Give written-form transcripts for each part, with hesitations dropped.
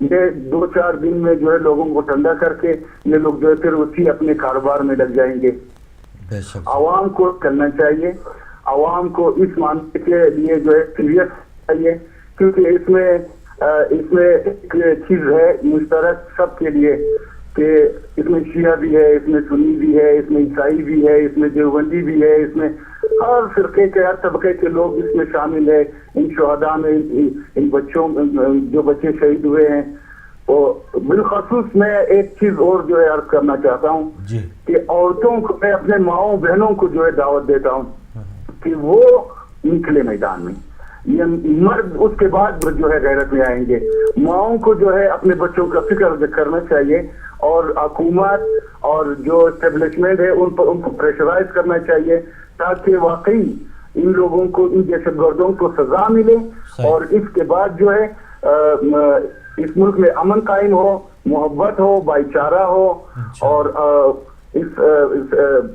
یہ 2-4 دن میں جو ہے لوگوں کو ٹھنڈا کر کے یہ لوگ جو ہے پھر اسی اپنے کاروبار میں لگ جائیں گے. عوام کو کرنا چاہیے, عوام کو اس معاملے کے لیے جو ہے سیریس چاہیے, کیونکہ اس میں ایک چیز ہے مشترک سب کے لیے کہ اس میں شیعہ بھی ہے, اس میں سنی بھی ہے, اس میں عیسائی بھی ہے, اس میں دیوبندی بھی ہے, اس میں ہر فرقے کے ہر طبقے کے لوگ اس میں شامل ہے. ان شہداء میں ان بچوں جو بچے شہید ہوئے ہیں. اور بالخصوص میں ایک چیز اور جو ہے عرض کرنا چاہتا ہوں کہ عورتوں کو, میں اپنے ماؤں بہنوں کو جو ہے دعوت دیتا ہوں کہ وہ نکلے میدان میں. یہ مرد اس کے بعد جو ہے غیرت میں آئیں گے. ماؤں کو جو ہے اپنے بچوں کا فکر کرنا چاہیے, اور حکومت اور جو اسٹیبلشمنٹ ہے ان کو پریشرائز کرنا چاہیے تاکہ واقعی ان لوگوں کو, ان دہشت گردوں کو سزا ملے, اور اس کے بعد جو ہے اس ملک میں امن قائم ہو, محبت ہو, بھائی چارہ ہو, اور اس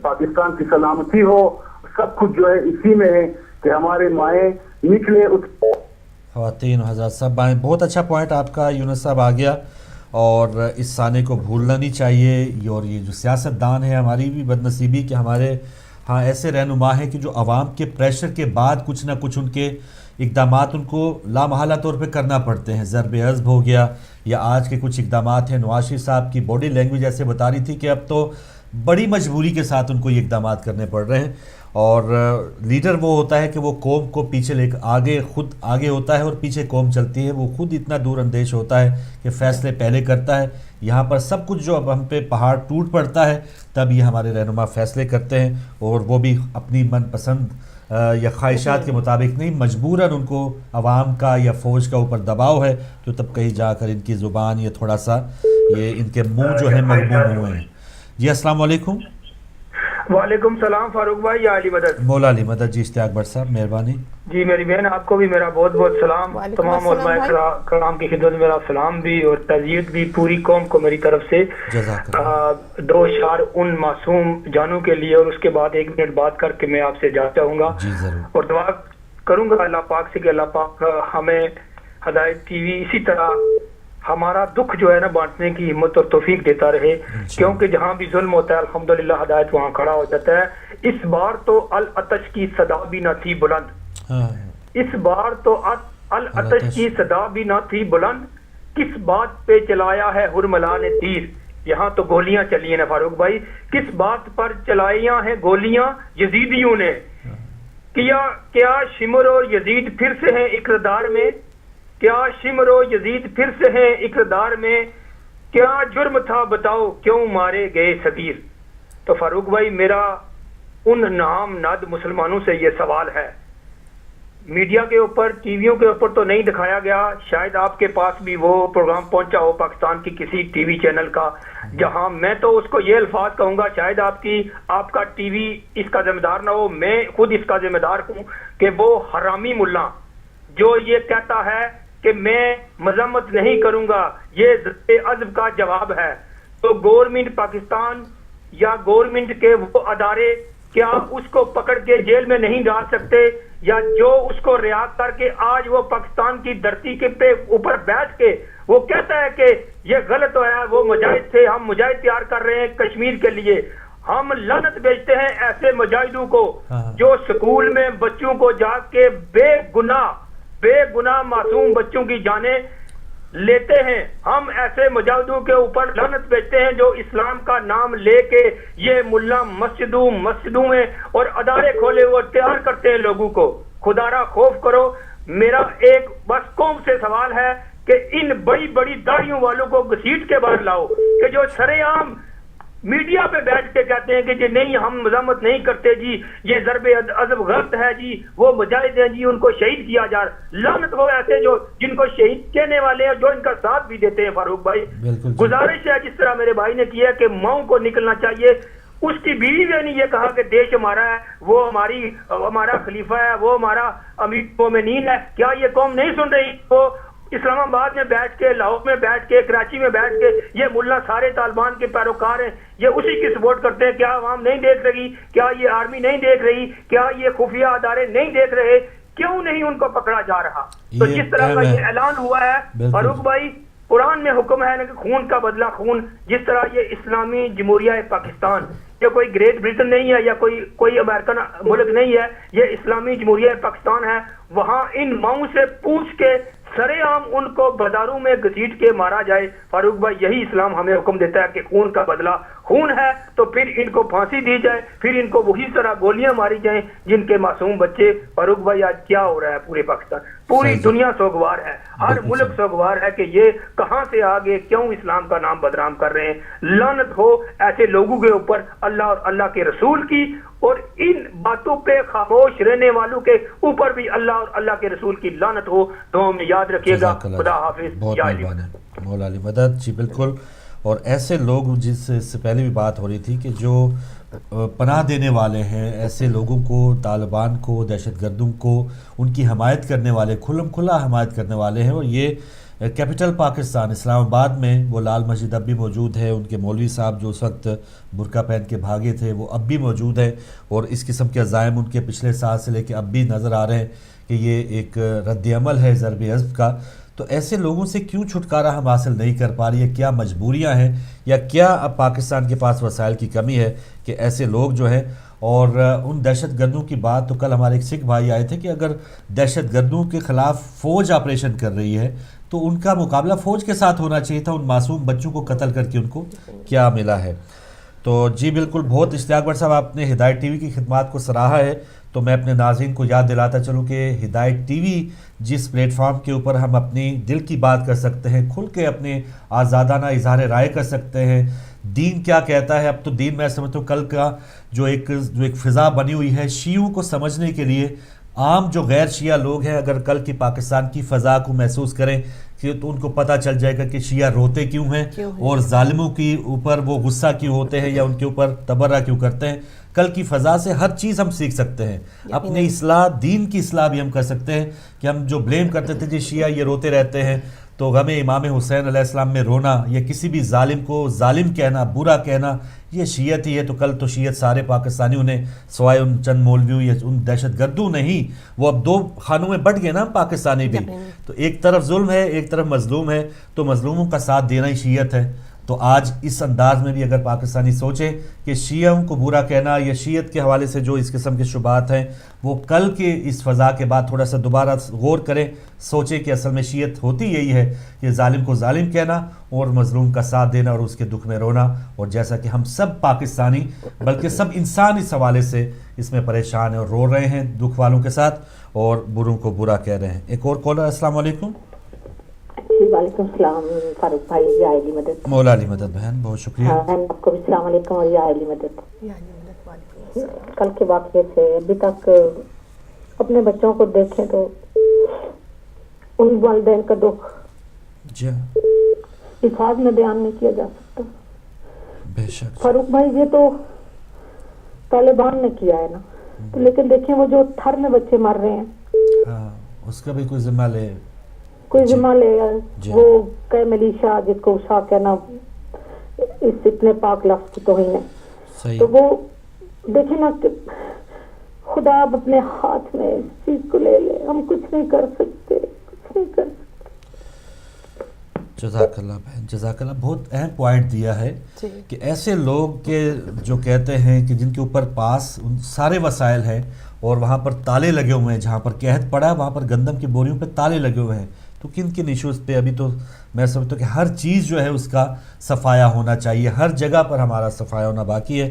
پاکستان کی سلامتی ہو. سب کچھ جو ہے اسی میں ہے کہ ہمارے مائیں نکلے. خواتین حضرات صاحب, بہت اچھا پوائنٹ آپ کا یونس صاحب آ گیا, اور اس سانے کو بھولنا نہیں چاہیے. اور یہ جو سیاست دان ہے, ہماری بھی بد نصیبی کہ ہمارے ہاں ایسے رہنما ہیں کہ جو عوام کے پریشر کے بعد کچھ نہ کچھ ان کے اقدامات ان کو لامحالہ طور پہ کرنا پڑتے ہیں. ضرب عضب ہو گیا, یا آج کے کچھ اقدامات ہیں. نواز شریف صاحب کی باڈی لینگویج ایسے بتا رہی تھی کہ اب تو بڑی مجبوری کے ساتھ ان کو یہ اقدامات کرنے پڑ رہے ہیں. اور لیڈر وہ ہوتا ہے کہ وہ قوم کو پیچھے لے آگے خود آگے ہوتا ہے اور پیچھے قوم چلتی ہے. وہ خود اتنا دور اندیش ہوتا ہے کہ فیصلے پہلے کرتا ہے. یہاں پر سب کچھ جو اب ہم پہ پہاڑ ٹوٹ پڑتا ہے تب یہ ہمارے رہنما فیصلے کرتے ہیں, اور وہ بھی اپنی من پسند یا خواہشات کے مطابق نہیں, مجبوراً ان کو عوام کا یا فوج کا اوپر دباؤ ہے, تو تب کہیں جا کر ان کی زبان یہ تھوڑا سا یہ ان کے منہ جو ہے مغموم ہوئے ہیں. جی السلام علیکم. وعلیکم السلام فاروق بھائی, یا علی مدد. مولا علی مدد. جی اشتیاق بٹ صاحب مہربانی. جی میری بہن, آپ کو بھی میرا بہت بہت سلام. تمام علماء کرام کی خدمت میں میرا سلام بھی اور تعزیت بھی پوری قوم کو میری طرف سے. دو اشعار ان معصوم جانوں کے لیے, اور اس کے بعد 1 منٹ بات کر کے میں آپ سے جا چاہوں گا اور دعا کروں گا اللہ پاک سے کہ اللہ پاک ہمیں ہدایت ٹی وی اسی طرح ہمارا دکھ جو ہے نا بانٹنے کی ہمت اور توفیق دیتا رہے, کیونکہ جہاں بھی ظلم ہوتا ہے الحمدللہ ہدایت وہاں کھڑا ہو جاتا ہے. اس بار تو العطش کی صدا بھی نہ تھی بلند, اس بار تو العطش کی صدا بھی نہ تھی بلند, کس بات پہ چلایا ہے حرملا نے تیر. یہاں تو گولیاں چلی ہیں نا فاروق بھائی, کس بات پر چلائیاں ہیں گولیاں یزیدیوں نے. کیا شمر و یزید پھر سے ہیں اقتدار میں, کیا شمر و یزید پھر سے ہیں اقتدار میں, کیا جرم تھا بتاؤ کیوں مارے گئے صغیر. تو فاروق بھائی میرا ان نام ناد مسلمانوں سے یہ سوال ہے, میڈیا کے اوپر ٹی ویوں کے اوپر تو نہیں دکھایا گیا, شاید آپ کے پاس بھی وہ پروگرام پہنچا ہو پاکستان کی کسی ٹی وی چینل کا, جہاں میں تو اس کو یہ الفاظ کہوں گا, شاید آپ کا ٹی وی اس کا ذمہ دار نہ ہو, میں خود اس کا ذمہ دار ہوں, کہ وہ حرامی ملا جو یہ کہتا ہے کہ میں مذمت نہیں کروں گا, یہ ضرب عضب کا جواب ہے. تو گورنمنٹ پاکستان یا گورنمنٹ کے وہ ادارے کیا اس کو پکڑ کے جیل میں نہیں ڈال سکتے, یا جو اس کو رہا کر کے آج وہ پاکستان کی دھرتی کے پہ اوپر بیٹھ کے وہ کہتا ہے کہ یہ غلط ہوا, وہ مجاہد تھے, ہم مجاہد تیار کر رہے ہیں کشمیر کے لیے. ہم لعنت بیچتے ہیں ایسے مجاہدوں کو جو سکول میں بچوں کو جا کے بے گناہ معصوم بچوں کی جانیں لیتے ہیں. ہم ایسے مجاہدوں کے اوپر لعنت بیچتے ہیں جو اسلام کا نام لے کے یہ ملا مسجدوں میں اور ادارے کھولے ہوئے تیار کرتے ہیں لوگوں کو. خدا را خوف کرو. میرا ایک بس قوم سے سوال ہے کہ ان بڑی داڑھیوں والوں کو گھسیٹ کے باہر لاؤ, کہ جو سرے عام میڈیا پہ بیٹھ کے کہتے ہیں کہ جی نہیں ہم مذمت نہیں کرتے, جی یہ ضرب عضب غلط ہے, جی وہ مجاہد ہیں, جی ان کو شہید کیا جا رہا. لعنت ہو ایسے جو جن کو شہید کہنے والے ہیں, جو ان کا ساتھ بھی دیتے ہیں. فاروق بھائی گزارش ہے جس طرح میرے بھائی نے کیا کہ ماؤں کو نکلنا چاہیے. اس کی بیوی نے نہیں یہ کہا کہ دیش ہمارا ہے, وہ ہمارا خلیفہ ہے, وہ ہمارا امیر مومنین ہے. کیا یہ قوم نہیں سن رہی؟ وہ اسلام آباد میں بیٹھ کے, لاہور میں بیٹھ کے, کراچی میں بیٹھ کے یہ ملا سارے طالبان کے پیروکار ہیں, یہ اسی کی سپورٹ کرتے ہیں. کیا عوام نہیں دیکھ رہی؟ کیا یہ آرمی نہیں دیکھ رہی؟ کیا یہ خفیہ ادارے نہیں دیکھ رہے؟ کیوں نہیں ان کو پکڑا جا رہا؟ تو جس طرح کا یہ اعلان ہوا ہے فاروق بھائی, قرآن میں حکم ہے کہ خون کا بدلہ خون. جس طرح یہ اسلامی جمہوریہ پاکستان یہ کوئی گریٹ برٹن نہیں ہے یا کوئی امریکن ملک نہیں ہے, یہ اسلامی جمہوریہ پاکستان ہے. وہاں ان ماؤں سے پوچھ کے سرے عام ان کو بازاروں میں گھسیٹ کے مارا جائے. فاروق بھائی یہی اسلام ہمیں حکم دیتا ہے کہ خون کا بدلہ خون ہے, تو پھر ان کو پھانسی دی جائے, پھر ان کو وہی طرح گولیاں ماری جائیں جن کے معصوم بچے. فاروق بھائی آج کیا ہو رہا ہے پورے پاکستان, پوری دنیا سوگوار ہے, ہر ملک سوگوار ہے کہ یہ کہاں سے آگے کیوں اسلام کا نام بدنام کر رہے ہیں. لعنت ہو ایسے لوگوں کے اوپر, اللہ اور اللہ کے رسول کی, اور ان باتوں پہ خاموش رہنے والوں کے اوپر بھی اللہ اور اللہ کے رسول کی لعنت ہو. تو میں یاد رکھیے گا. خدا حافظ. بہت مہربان ہے مولا علی مدد جی. بالکل, اور ایسے لوگ جس سے پہلے بھی بات ہو رہی تھی کہ جو پناہ دینے والے ہیں, ایسے لوگوں کو, طالبان کو, دہشت گردوں کو, ان کی حمایت کرنے والے, کھلم کھلا حمایت کرنے والے ہیں. اور یہ کیپٹل پاکستان اسلام آباد میں وہ لال مسجد اب بھی موجود ہے. ان کے مولوی صاحب جو اس وقت برقع پہن کے بھاگے تھے وہ اب بھی موجود ہے, اور اس قسم کے عزائم ان کے پچھلے سال سے لے کے اب بھی نظر آ رہے ہیں کہ یہ ایک رد عمل ہے ضرب عضب کا. تو ایسے لوگوں سے کیوں چھٹکارا ہم حاصل نہیں کر پا رہی ہے؟ کیا مجبوریاں ہیں یا کیا اب پاکستان کے پاس وسائل کی کمی ہے کہ ایسے لوگ جو ہیں؟ اور ان دہشت گردوں کی بات تو کل ہمارے ایک سکھ بھائی آئے تھے کہ اگر دہشت گردوں کے خلاف فوج آپریشن کر رہی ہے تو ان کا مقابلہ فوج کے ساتھ ہونا چاہیے تھا. ان معصوم بچوں کو قتل کر کے ان کو کیا ملا ہے؟ تو جی بالکل, بہت اشتیاق بٹ صاحب آپ نے ہدایت ٹی وی کی خدمات کو سراہا ہے. تو میں اپنے ناظرین کو یاد دلاتا چلوں کہ ہدایت ٹی وی جس پلیٹ فارم کے اوپر ہم اپنی دل کی بات کر سکتے ہیں, کھل کے اپنے آزادانہ اظہار رائے کر سکتے ہیں. دین کیا کہتا ہے, اب تو دین میں سمجھتا ہوں کل کا جو ایک فضا بنی ہوئی ہے شیعوں کو سمجھنے کے لیے, عام جو غیر شیعہ لوگ ہیں اگر کل کی پاکستان کی فضا کو محسوس کریں تو ان کو پتہ چل جائے گا کہ شیعہ روتے کیوں ہیں اور ظالموں کے اوپر وہ غصہ کیوں ہوتے ہیں یا ان کے اوپر تبرہ کیوں کرتے ہیں. کل کی فضا سے ہر چیز ہم سیکھ سکتے ہیں. اپنی اصلاح, دین کی اصلاح بھی ہم کر سکتے ہیں کہ ہم جو بلیم کرتے تھے جی شیعہ یہ روتے رہتے ہیں, تو غم امام حسین علیہ السلام میں رونا یا کسی بھی ظالم کو ظالم کہنا, برا کہنا, یہ شیعت ہی ہے. تو کل تو شیعت سارے پاکستانیوں نے سوائے ان چند مولویوں یا ان دہشت گردوں نہیں, وہ اب دو خانوں میں بٹ گئے نا پاکستانی بھی. تو ایک طرف ظلم ہے, ایک طرف مظلوم ہے, تو مظلوموں کا ساتھ دینا ہی شیعت ہے. تو آج اس انداز میں بھی اگر پاکستانی سوچیں کہ شیعوں کو برا کہنا یا شیعت کے حوالے سے جو اس قسم کے شبہات ہیں وہ کل کے اس فضا کے بعد تھوڑا سا دوبارہ غور کریں, سوچیں کہ اصل میں شیعت ہوتی یہی ہے کہ ظالم کو ظالم کہنا اور مظلوم کا ساتھ دینا اور اس کے دکھ میں رونا. اور جیسا کہ ہم سب پاکستانی بلکہ سب انسان اس حوالے سے اس میں پریشان ہیں اور رو رہے ہیں دکھ والوں کے ساتھ اور بروں کو برا کہہ رہے ہیں. ایک اور کالر. السلام علیکم. وعلیکم السلام فاروق بھائی, یا علی مدد. مولا علی مدد بہن بہت شکریہ. آپ کو بھی السلام علیکم اور یا علی مدد. کل کے واقعے سے ابھی تک اپنے بچوں کو دیکھیں تو ان والدین کا دکھ الفاظ میں بیان نہیں کیا جا سکتا. بے شک فاروق بھائی یہ تو طالبان نے کیا ہے نا, لیکن دیکھیں وہ جو تھر میں بچے مر رہے ہیں, ہاں اس کا بھی کوئی ذمہ لے, کوئی ذمہ لے. وہ کہ ملیشیا جس کو شاہ کہنا اس اتنے پاک لفظ کی توہین ہے, تو وہ دیکھیں نا کہ خدا اب اپنے ہاتھ میں اس چیز کو لے لے. ہم کچھ نہیں کر سکتے, کچھ نہیں کر سکتے. جزاک اللہ بہن, جزاک اللہ. بہت اہم پوائنٹ دیا ہے کہ ایسے لوگ کے جو کہتے ہیں کہ جن کے اوپر پاس ان سارے وسائل ہیں اور وہاں پر تالے لگے ہوئے ہیں, جہاں پر قحط پڑا وہاں پر گندم کی بوریوں پہ تالے لگے ہوئے ہیں, تو کن کن ایشوز پہ ابھی تو میں سمجھتا ہوں کہ ہر چیز جو ہے اس کا صفایا ہونا چاہیے, ہر جگہ پر ہمارا صفایا ہونا باقی ہے.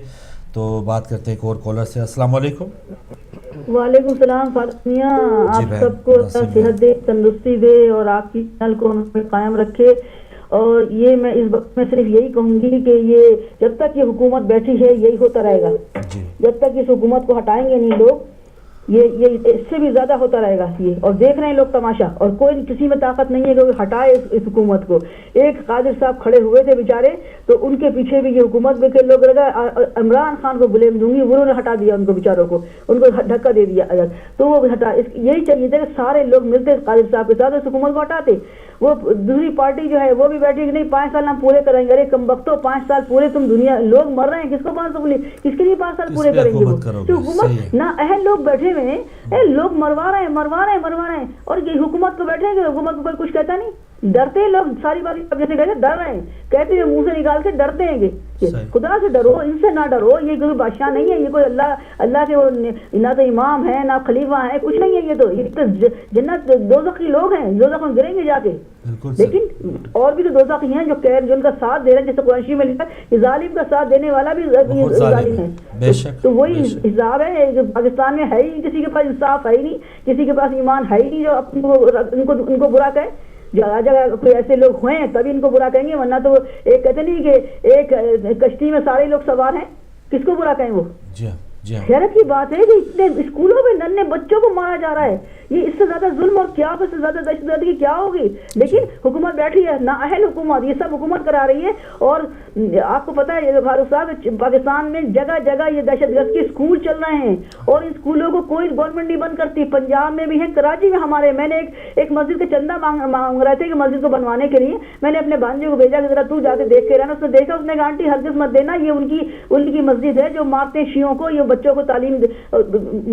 تو بات کرتے ہیں ایک اور کالر سے. السلام علیکم. وعلیکم السلام فاروق میاں, آپ سب کو صحت دے, تندرستی دے اور آپ کی چینل کو قائم رکھے. اور یہ میں اس وقت میں صرف یہی کہوں گی کہ یہ جب تک یہ حکومت بیٹھی ہے یہی ہوتا رہے گا. جب تک اس حکومت کو ہٹائیں گے نہیں لوگ, یہ اس سے بھی زیادہ ہوتا رہے گا. یہ اور دیکھ رہے ہیں لوگ تماشا, اور کوئی کسی میں طاقت نہیں ہے کہ وہ ہٹائے اس حکومت کو. ایک قادر صاحب کھڑے ہوئے تھے بیچارے, تو ان کے پیچھے بھی یہ حکومت میں کے لوگ لگا. عمران خان کو بلیم دوں گی, انہوں نے ہٹا دیا ان کو بیچاروں کو, ان کو دھکا دے دیا. تو وہ ہٹا, یہی چاہیے تھا کہ سارے لوگ ملتے قادر صاحب کے ساتھ اس حکومت کو ہٹاتے. وہ دوسری پارٹی جو ہے وہ بھی بیٹھی کہ نہیں 5 سال ہم پورے کریں گے. ارے کم وقتوں 5 سال پورے, تم دنیا لوگ مر رہے ہیں, کس کو 5 سال کس کے لیے 5 سال پورے کریں گے؟ تو حکومت نہ اہل لوگ بیٹھے ہوئے ہیں, لوگ مروا رہے ہیں. اور یہ حکومت کو بیٹھے گے, حکومت کو کوئی کچھ کہتا نہیں. ڈرتے ہیں لوگ ساری بات, جیسے کہتے ڈر رہے ہیں, کہتے ہیں منہ سے نکال کے ڈرتے ہیں کہ خدا سے ڈرو, ان سے نہ ڈرو, یہ کوئی بادشاہ نہیں ہے, یہ کوئی اللہ کے نہ تو امام ہے نہ خلیفہ ہے, کچھ نہیں ہے, یہ تو جنت دوزخ کے لوگ ہیں, دوزخ میں گریں گے جا کے. لیکن اور بھی تو دوزخی ہیں جو ان کا ساتھ دے رہے ہیں, جیسے قرآن شریف میں لکھا ہے ظالم کا ساتھ دینے والا بھی ظالم ہے. تو وہی حساب ہے. پاکستان میں ہے ہی کسی کے پاس انصاف ہے ہی نہیں, کسی کے پاس ایمان ہے ہی نہیں جو ان کو برا کہے. جگہ جگہ کوئی ایسے لوگ ہوئے ہیں تبھی ان کو برا کہیں گے, ورنہ تو ایک کہتے نہیں کہ ایک کشتی میں سارے لوگ سوار ہیں, کس کو برا کہیں وہ. حیرت کی بات ہے کہ اتنے اسکولوں میں ننھے بچوں کو مارا جا رہا ہے. یہ اس سے زیادہ ظلم اور کیا اس سے زیادہ دہشت گردی کیا ہوگی. لیکن حکومت بیٹھی ہے, نااہل حکومت, یہ سب حکومت کرا رہی ہے. اور آپ کو پتا ہے فاروق صاحب, پاکستان میں جگہ جگہ یہ دہشت گرد کے اسکول چل رہے ہیں اور ان اسکولوں کو کوئی گورنمنٹ نہیں بند کرتی. پنجاب میں بھی ہے, کراچی میں ہمارے, میں نے ایک مسجد کے چندہ مانگ رہے تھے کہ مسجد کو بنوانے کے لیے, میں نے اپنے بھانجے کو بھیجا کہ ذرا تو جا کے دیکھ کے رہنا. اس نے دیکھا, اس نے کہا آنٹی ہرگز مت دینا, یہ ان کی مسجد ہے جو مارتے ہیں شیعوں کو. یہ بچوں کو تعلیم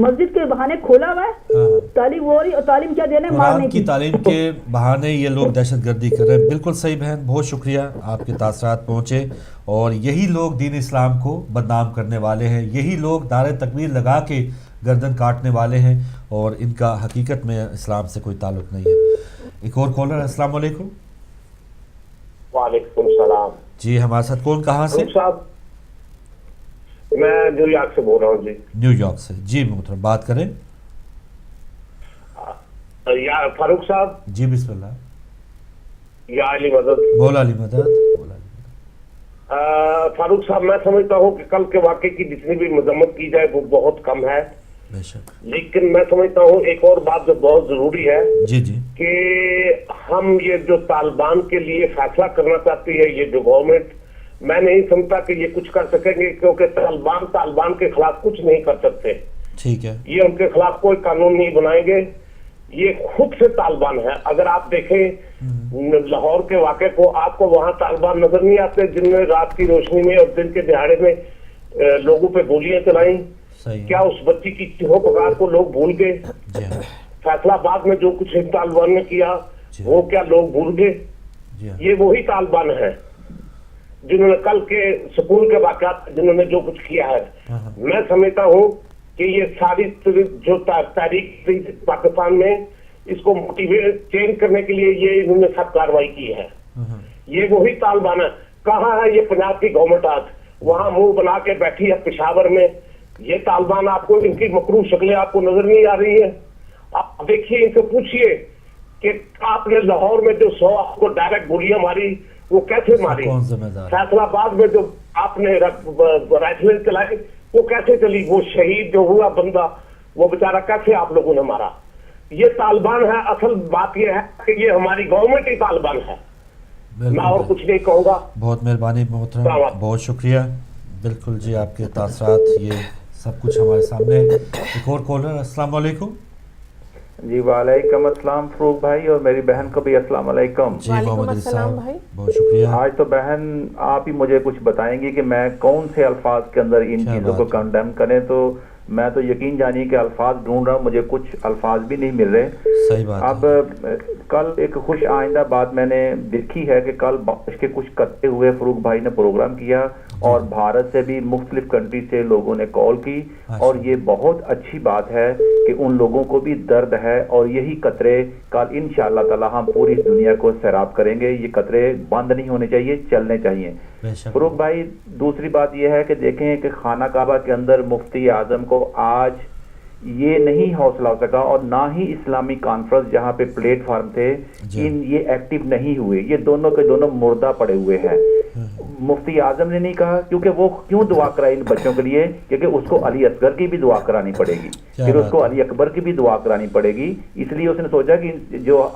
مسجد کے بہانے کھولا ہوا ہے, تعلیم ہو رہی, اور تعلیم کیا دینا ہے, مارنے کی تعلیم کے بہانے یہ لوگ دہشت گردی کر رہے ہیں. بالکل صحیح بہن, بہت شکریہ, آپ کے تاثرات پہنچے. اور یہی لوگ دین اسلام کو بدنام کرنے والے ہیں, یہی لوگ نعرہ تکبیر لگا کے گردن کاٹنے والے ہیں, اور ان کا حقیقت میں اسلام سے کوئی تعلق نہیں ہے. ایک اور کالر. السلام علیکم. وعلیکم السلام. جی ہمارے ساتھ کون, کہاں سے؟ صاحب میں نیو یارک سے بول رہا ہوں. جی نیو یارک سے. جی محترم بات کریں. یا فاروق صاحب. جی بسم اللہ. یا علی مدد. مولا علی مدد. فاروق صاحب میں سمجھتا ہوں کہ کل کے واقعے کی جتنی بھی مذمت کی جائے وہ بہت کم ہے, لیکن میں سمجھتا ہوں ایک اور بات جو بہت ضروری ہے جی جی کہ ہم یہ جو طالبان کے لیے فیصلہ کرنا چاہتی ہے, یہ جو گورنمنٹ, میں نہیں سمجھتا کہ یہ کچھ کر سکیں گے, کیونکہ طالبان کے خلاف کچھ نہیں کر سکتے. ٹھیک ہے, یہ ان کے خلاف کوئی قانون نہیں بنائیں گے, یہ خود سے طالبان ہے. اگر آپ دیکھیں لاہور کے واقعے کو, آپ کو وہاں طالبان نظر نہیں آتے جن نے رات کی روشنی میں اور دن کے دہاڑے میں لوگوں پہ گولیاں چلائیں؟ کیا اس بچی کی چیخو پکار کو لوگ بھول گئے؟ فیصلہ آباد میں جو کچھ طالبان نے کیا وہ کیا لوگ بھول گئے؟ یہ وہی طالبان ہیں جنہوں نے کل کے سکول کے واقعات, جنہوں نے جو کچھ کیا ہے. میں سمجھتا ہوں کہ یہ ساری جو تاریخ پاکستان میں اس کو موٹیویٹ چینج کرنے کے لیے یہ انہوں نے سب کاروائی کی ہے. یہ وہی طالبان ہے. کہاں ہے یہ پنجاب کی گورنمنٹ آج؟ وہاں منہ بنا کے بیٹھی ہے پشاور میں. یہ طالبان آپ کو, ان کی مکروہ شکلیں آپ کو نظر نہیں آ رہی ہیں؟ آپ دیکھیے, ان سے پوچھئے کہ آپ نے لاہور میں جو 100 آپ کو ڈائریکٹ گولیاں ماری وہ کیسے ماری؟ فیصل آباد میں جو آپ نے رائفلیں چلائی وہ کیسے چلی؟ وہ شہید جو ہوا بندہ وہ بیچارہ کیسے آپ لوگوں نے مارا؟ یہ طالبان ہے. اصل بات یہ ہے کہ یہ ہماری گورنمنٹ ہی طالبان ہے, میں اور کچھ نہیں کہوں گا. بہت مہربانی محترم, بہت شکریہ. بالکل جی, آپ کے تاثرات یہ سب کچھ ہمارے سامنے. ایک اور کالر. السلام علیکم. جی وعلیکم السلام فروغ بھائی, اور میری بہن کو بھی السلام علیکم. جی محمد علی صاحب بہت شکریہ. آج تو بہن آپ ہی مجھے کچھ بتائیں گی کہ میں کون سے الفاظ کے اندر ان چیزوں کو کنڈیم کریں. تو میں تو یقین جانیے کہ الفاظ ڈھونڈ رہا ہوں, مجھے کچھ الفاظ بھی نہیں مل رہے. صحیح بات. اب کل ایک خوش آئندہ بات میں نے دیکھی ہے کہ کل بارش کے کچھ قطرے ہوئے, فروغ بھائی نے پروگرام کیا اور بھارت سے بھی مختلف کنٹری سے لوگوں نے کال کی, اور یہ بہت اچھی بات ہے کہ ان لوگوں کو بھی درد ہے, اور یہی قطرے کل انشاءاللہ تعالی ہم پوری دنیا کو سیراب کریں گے. یہ قطرے بند نہیں ہونے چاہیے, چلنے چاہیے. فروغ بھائی دوسری بات یہ ہے کہ دیکھیں کہ خانہ کعبہ کے اندر مفتی اعظم کو آج یہ نہیں حوصلہ ہو سکا, اور نہ ہی اسلامی کانفرنس جہاں پہ پلیٹ فارم تھے یہ ایکٹیو نہیں ہوئے. یہ دونوں کے دونوں مردہ پڑے ہوئے ہیں. مفتی اعظم نے نہیں کہا, کیونکہ وہ کیوں دعا کرائے ان بچوں کے لیے, کیونکہ اس کو علی اصغر کی بھی دعا کرانی پڑے گی, پھر اس کو علی اکبر کی بھی دعا کرانی پڑے گی. اس لیے اس نے سوچا کہ جو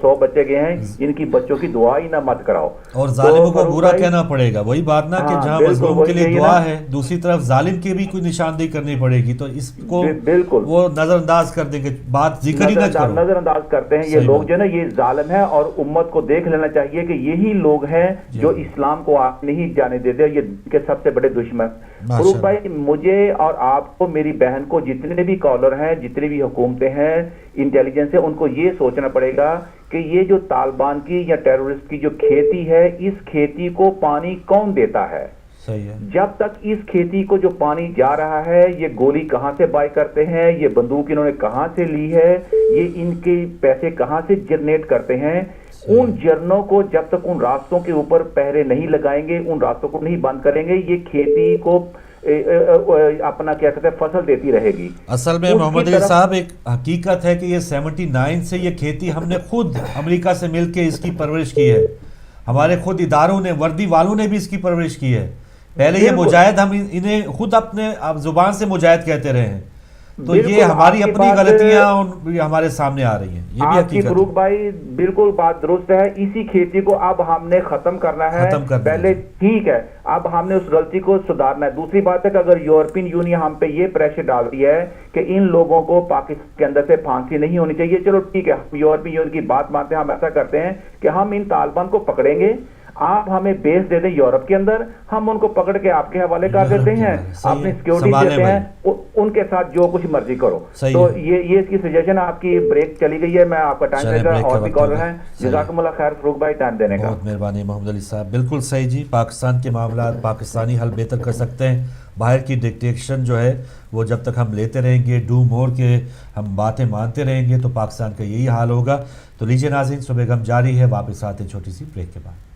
100 بچے گئے ہیں ان کی بچوں کی دعا ہی نہ مت کراؤ, اور ظالموں کو برا کہنا پڑے گا. وہی بات نا کہ جہاں مظلوم کے لیے دعا ہے, دوسری طرف ظالم کی بھی کوئی نشاندہی کرنی پڑے گی, تو اس کو بالکل وہ نظر انداز کر دیں گے, بات ذکر ہی نہ کرو. نظر انداز کرتے ہیں یہ لوگ جو نا, یہ ظالم ہے. اور امت کو دیکھ لینا چاہیے کہ یہی لوگ ہیں جو اسلام کو نہیں جانے دیتے, یہ کے سب سے بڑے دشمن. فروغ بھائی مجھے اور آپ کو, میری بہن کو, جتنے بھی کالر ہیں, جتنے بھی حکومتیں ہیں انٹیلیجنس ہے, ان کو یہ سوچنا پڑے گا کہ یہ جو طالبان کی یا ٹیرورسٹ کی جو کھیتی ہے، اس کھیتی کو پانی کون دیتا ہے؟ صحیح ہے. جب تک اس کھیتی کو جو پانی جا رہا ہے، یہ گولی کہاں سے بائی کرتے ہیں، یہ بندوق انہوں نے کہاں سے لی ہے، یہ ان کے پیسے کہاں سے جنریٹ کرتے ہیں، ان جرنوں کو جب تک ان راستوں کے اوپر پہرے نہیں لگائیں گے، ان راستوں کو نہیں بند کریں گے، یہ کھیتی کو اپنا کیا کہتے ہیں فصل دیتی رہے گی. اصل میں محمد علی صاحب ایک حقیقت ہے کہ یہ 79 سے یہ کھیتی ہم نے خود امریکہ سے مل کے اس کی پرورش کی ہے. ہمارے خود اداروں نے، وردی والوں نے بھی اس کی پرورش کی ہے. پہلے یہ مجاہد، ہم انہیں خود اپنے زبان سے مجاہد کہتے رہے ہیں. تو یہ ہماری اپنی غلطیاں ہمارے سامنے آ رہی ہیں. یہ بھی حقیقت ہے. فروخ بھائی بالکل بات درست ہے. اسی کھیتی کو اب ہم نے ختم کرنا ہے. پہلے ٹھیک ہے، اب ہم نے اس غلطی کو سدھارنا ہے. دوسری بات ہے کہ اگر یورپین یونین ہم پہ یہ پریشر ڈال رہی ہے کہ ان لوگوں کو پاکستان کے اندر سے پھانسی نہیں ہونی چاہیے، چلو ٹھیک ہے، ہم یورپین یونین کی بات مانتے ہیں. ہم ایسا کرتے ہیں کہ ہم ان طالبان کو پکڑیں گے، آپ ہمیں بیس دے دیں یورپ کے اندر، ہم ان کو پکڑ کے آپ کے حوالے کر دیتے ہیں، اپنی سیکیورٹی دیتے ہیں، ان کے ساتھ جو کچھ مرضی کرو. تو یہ اس کی سجیشن. آپ کی بریک چلی گئی ہے، میں آپ کا ٹائم دے گا. اور بھی کالر ہیں. جزاکم اللہ خیر فروخ بھائی ٹائم دینے کا. بہت مہربانی محمد علی صاحب. بالکل صحیح جی. پاکستان کے معاملات پاکستانی حل بہتر کر سکتے ہیں. باہر کی ڈکٹیشن جو ہے وہ جب تک ہم لیتے رہیں گے، ڈو مور کے ہم باتیں مانتے رہیں گے، تو پاکستان کا یہی حال ہوگا. تو لیجیے ناظرین، صبح گم جاری ہے. واپس آتے ہیں چھوٹی سی بریک کے بعد.